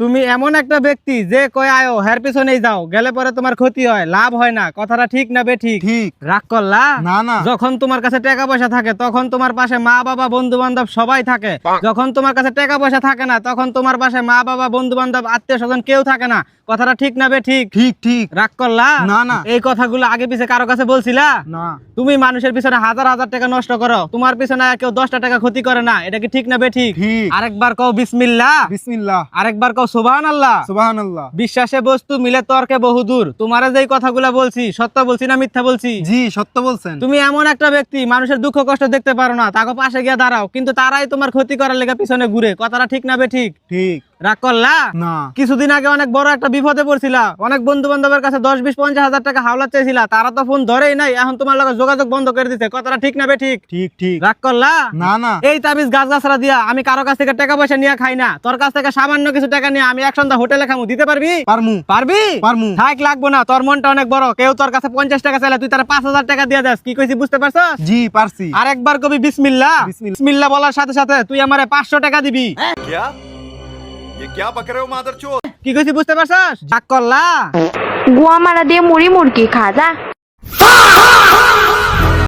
তুমি এমন একটা ব্যক্তি যে কয় আয়ো হের পিছনেই যাও, গেলে পরে তোমার ক্ষতি হয়, লাভ হয় না। কথাটা ঠিক না বেঠিক? ঠিক। রাগ করলা? না না। যখন তোমার কাছে টাকা পয়সা থাকে তখন তোমার পাশে মা বাবা বন্ধু বান্ধব সবাই থাকে। যখন তোমার কাছে টাকা পয়সা থাকে না তখন তোমার পাশে মা বাবা বন্ধু বান্ধব আত্মীয় স্বজন কেউ থাকে না। কথাটা ঠিক না বেঠিক? ঠিক ঠিক। রাগ করলা? না না। এই কথাগুলো আগে পিছে কারো কাছে বলছিলা? না। তুমি মানুষের পিছনে হাজার হাজার টাকা নষ্ট করো, তোমার পিছনে কেউ 10টা টাকা ক্ষতি করে না। এটা কি ঠিক না বেঠিক? ঠিক। আরেকবার কও বিসমিল্লাহ। বিসমিল্লাহ। আরেকবার কও সুবহানাল্লাহ। সুবহানাল্লাহ। বিশ্বাসে বস্তু মিলে তর্কে বহুদূর। তোমারে যেই কথাগুলা বলছি সত্য বলছি না মিথ্যা বলছি? জি সত্য বলছেন। তুমি এমন একটা ব্যক্তি মানুষের দুঃখ কষ্ট দেখতে পারো না, তাকে পাশে গিয়ে দাঁড়াও, কিন্তু তারাই তোমার ক্ষতি করার লেগে পিছনে ঘুরে। কথাটা ঠিক না বেঠিক? ঠিক। রাগ করলা? না। কিছুদিন আগে অনেক বড় একটা বিপদে পড়ছিলা, অনেক বন্ধু বান্ধবের কাছে 10, 20, 50 হাজার টাকা হাওলাত চাইছিলা, তারা তো ফোন ধরেই নাই, এখন তোমার লগে যোগাযোগ বন্ধ করে দিতে। কথাটা ঠিক না বেঠিক? ঠিক ঠিক। রাগ করলা? না না। এই তাবিজ গাছ গাছরা দিয়া আমি কারো কাছ থেকে টাকা পয়সা নিয়ে খাই না, তোর কাছ থেকে সামান্য কিছু টাকা নিয়ে আমি এক সন্ধ্যা হোটেলে খামু, দিতে পারবি? পারমু। পারবি? পারমু। থাক, লাগবো না, তোর মনটা অনেক বড়। কেউ তোর কাছে 50 টাকা চাইলে তুই তার 5000 টাকা দিয়ে দাস। কি কইছি বুঝতে পারছস? জি পারছি। আরেকবার কবি বিসমিল্লাহ। বিসমিল্লাহ। বিসমিল্লাহ বলার সাথে সাথে তুই আমারে 500 টাকা দিবি। क्या ये क्या बक रहे हो मादरचोद? কি কইছি বুঝতে পারছস? রাগ করলা? গুয়া মারা দিয়ে মুড়ি মুরগি খা যা।